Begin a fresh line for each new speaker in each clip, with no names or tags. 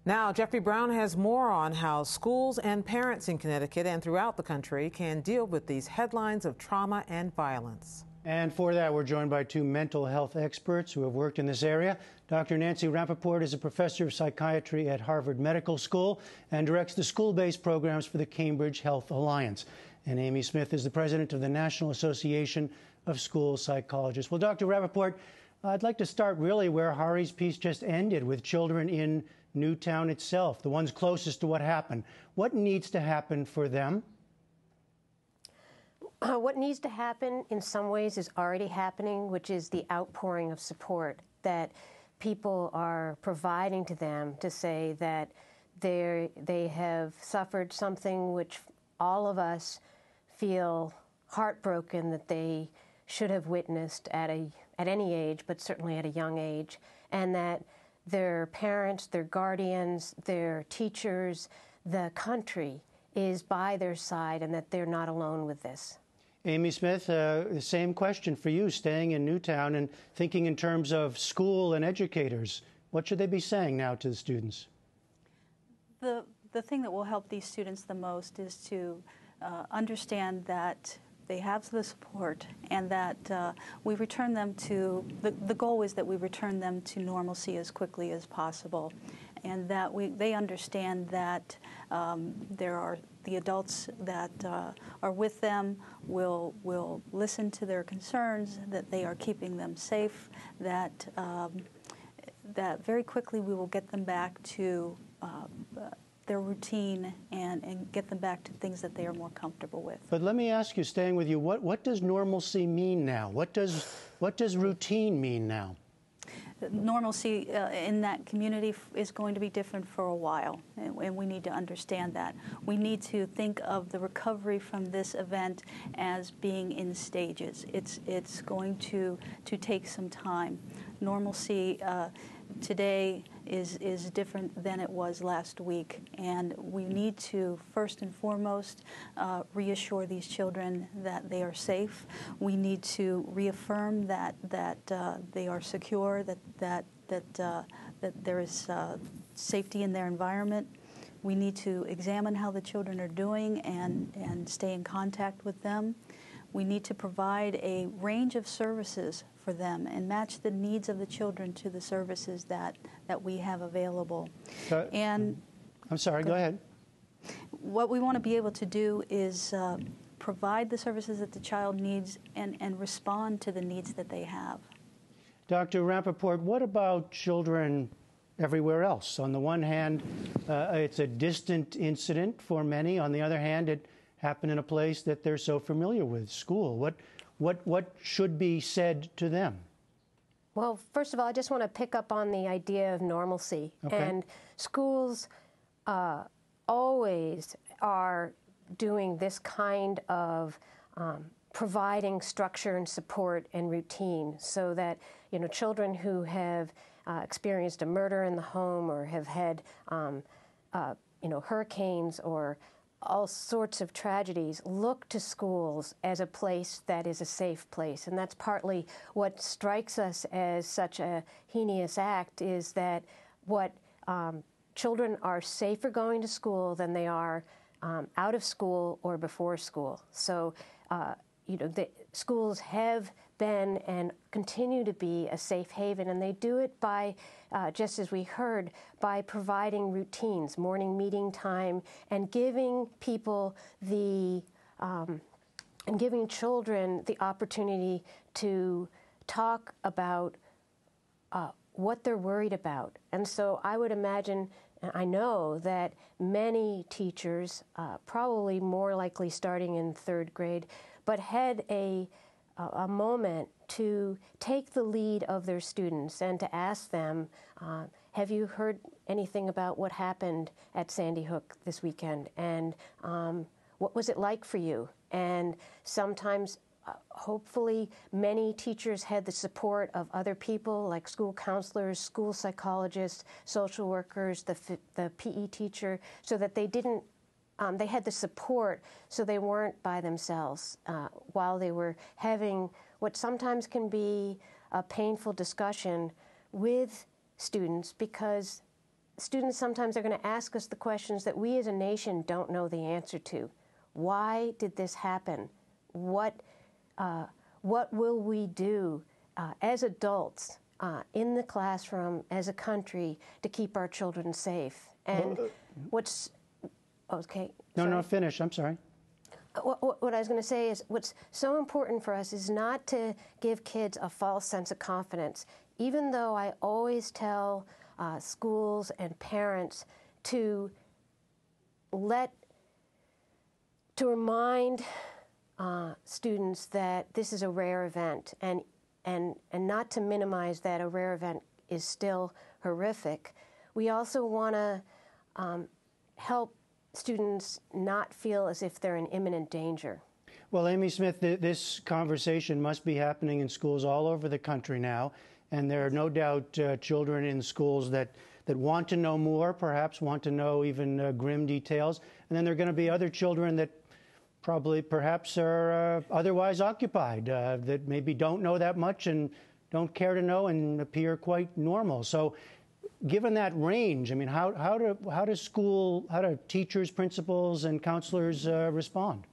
Now, Jeffrey Brown has more on how schools and parents in Connecticut and throughout the country can deal with these headlines of trauma and violence.
And for that, we're joined by two mental health experts who have worked in this area. Dr. Nancy Rappaport is a professor of psychiatry at Harvard Medical School and directs the school-based programs for the Cambridge Health Alliance. And Amy Smith is the president of the National Association of School Psychologists. Well, Dr. Rappaport, I'd like to start really where Hari's piece just ended, with children in Newtown itself, the ones closest to what happened. What needs to happen for them?
What needs to happen in some ways is already happening, which is the outpouring of support that people are providing to them to say that they have suffered something which all of us feel heartbroken that they should have witnessed at any age, but certainly at a young age, and that their parents, their guardians, their teachers, the country is by their side and that they're not alone with this.
Amy Smith, the same question for you, staying in Newtown and thinking in terms of school and educators. What should they be saying now to the students?
The thing that will help these students the most is to understand that they have the support and that we return them to, the goal is that we return them to normalcy as quickly as possible, and that they understand that there are the adults that are with them will listen to their concerns, that they are keeping them safe, that very quickly we will get them back to their routine and get them back to things that they are more comfortable with.
But let me ask you, staying with you, what does normalcy mean now? What does routine mean now?
Normalcy in that community is going to be different for a while, and we need to understand that. We need to think of the recovery from this event as being in stages. It's going to take some time. Normalcy today is different than it was last week, and we need to first and foremost reassure these children that they are safe. We need to reaffirm that they are secure, that there is safety in their environment. We need to examine how the children are doing and stay in contact with them. We need to provide a range of services for them and match the needs of the children to the services that we have available.
I'm sorry, go ahead.
What we want to be able to do is provide the services that the child needs and respond to the needs that they have.
Dr. Rappaport, what about children everywhere else? On the one hand, it's a distant incident for many. On the other hand, it happened in a place that they're so familiar with, school. What should be said to them?
Well, first of all, I just want to pick up on the idea of normalcy.
Okay.
And schools always are doing this kind of providing structure and support and routine so that, children who have experienced a murder in the home or have had, hurricanes or all sorts of tragedies look to schools as a place that is a safe place. And that's partly what strikes us as such a heinous act, is that what children are safer going to school than they are out of school or before school. So, the schools have been and continue to be a safe haven, and they do it by, just as we heard, by providing routines, morning meeting time, and giving people and giving children the opportunity to talk about what they're worried about. And so I would imagine, I know that many teachers, probably more likely starting in third grade, but had a moment to take the lead of their students and to ask them, have you heard anything about what happened at Sandy Hook this weekend? And what was it like for you? And sometimes, hopefully, many teachers had the support of other people like school counselors, school psychologists, social workers, the PE teacher, so that they didn't they had the support so they weren't by themselves while they were having what sometimes can be a painful discussion with students, because students sometimes are going to ask us the questions that we as a nation don't know the answer to. Why did this happen? What will we do as adults in the classroom, as a country, to keep our children safe? And what's, okay.
No, finish, I'm sorry.
What I was going to say is what's so important for us is not to give kids a false sense of confidence. Even though I always tell schools and parents to remind students that this is a rare event, and not to minimize that a rare event is still horrific. We also want to help students not feel as if they're in imminent danger.
Well, Amy Smith, this conversation must be happening in schools all over the country now, and there are no doubt children in schools that want to know more, perhaps want to know even grim details, and then there are going to be other children that perhaps are otherwise occupied, that maybe don't know that much and don't care to know and appear quite normal. So given that range, I mean, how do teachers, principals, and counselors respond?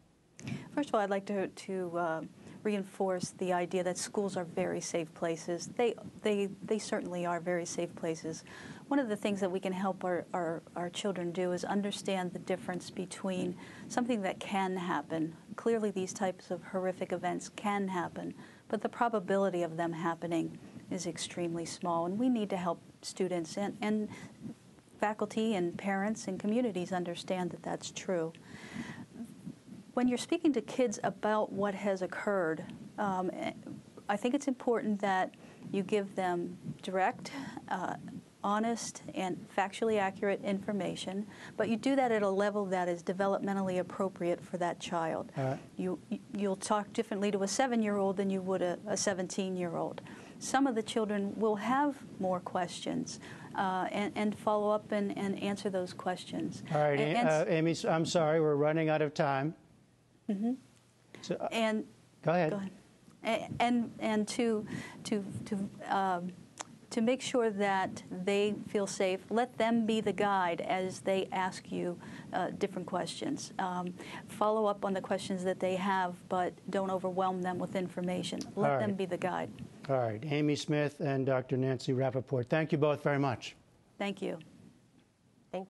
First of all, I'd like to reinforce the idea that schools are very safe places. They certainly are very safe places. One of the things that we can help our children do is understand the difference between something that can happen. Clearly, these types of horrific events can happen, but the probability of them happening is extremely small, and we need to help students and faculty and parents and communities understand that that's true. When you're speaking to kids about what has occurred, I think it's important that you give them direct, honest, and factually accurate information, but you do that at a level that is developmentally appropriate for that child. You'll talk differently to a 7-year-old than you would a 17-year-old. Some of the children will have more questions and follow up and answer those questions.
All right, Amy, I'm sorry, we're running out of time.
Mm-hmm.
So,
and
go ahead.
And to make sure that they feel safe, let them be the guide as they ask you different questions. Follow up on the questions that they have, but don't overwhelm them with information. Let them be the guide.
All right. Amy Smith and Dr. Nancy Rappaport, thank you both very much.
Thank you.